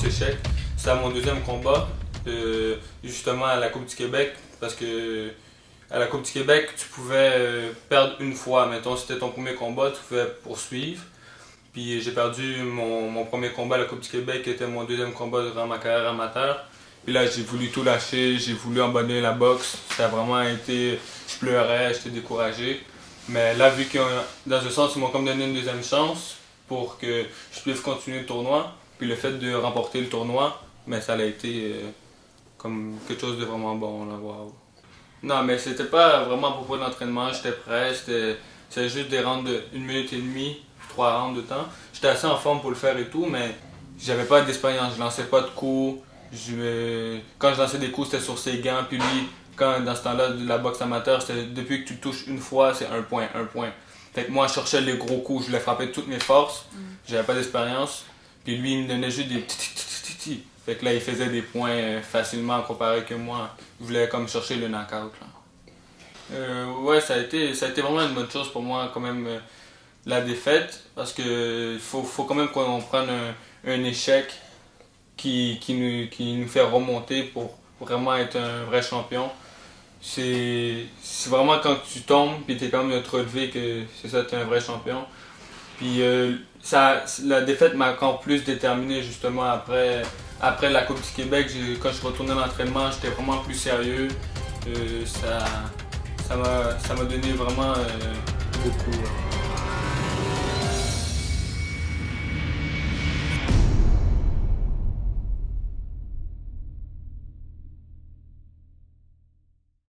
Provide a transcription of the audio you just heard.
grosse échec. C'était mon deuxième combat, justement à la Coupe du Québec, parce que à la Coupe du Québec, tu pouvais perdre une fois. Mettons, si c'était ton premier combat, tu pouvais poursuivre. Puis j'ai perdu mon premier combat à la Coupe du Québec, qui était mon deuxième combat durant ma carrière amateur. Puis là, j'ai voulu tout lâcher, j'ai voulu abandonner la boxe. Ça a vraiment été... Je pleurais, j'étais découragé. Mais là, vu que dans un sens, ils m'ont comme donné une deuxième chance pour que je puisse continuer le tournoi. Puis le fait de remporter le tournoi, mais ça a été comme quelque chose de vraiment bon. Là, wow. Non, mais c'était pas vraiment pour d'entraînement, j'étais prêt. C'était juste des rounds de 1 minute et demie, 3 rounds de temps. J'étais assez en forme pour le faire et tout, mais j'avais pas d'expérience, je lançais pas de coups. Quand je lançais des coups, c'était sur ses gants. Puis lui, dans ce temps-là, de la boxe amateur, c'était depuis que tu le touches une fois, c'est un point, un point. Fait que moi, je cherchais les gros coups, je les frappais de toutes mes forces. J'avais pas d'expérience. Puis lui, il me donnait juste des titi. Fait que là, il faisait des points facilement comparé que moi. Il voulait comme chercher le knockout. Ouais, ça a été vraiment une bonne chose pour moi, quand même, la défaite. Parce que faut quand même qu'on prenne un échec qui nous fait remonter pour vraiment être un vrai champion. C'est vraiment quand tu tombes et tu es capable de te relever que c'est ça, tu es un vrai champion. Puis la défaite m'a encore plus déterminé justement après la Coupe du Québec. Quand je suis retourné à l'entraînement, j'étais vraiment plus sérieux. Ça m'a donné vraiment beaucoup.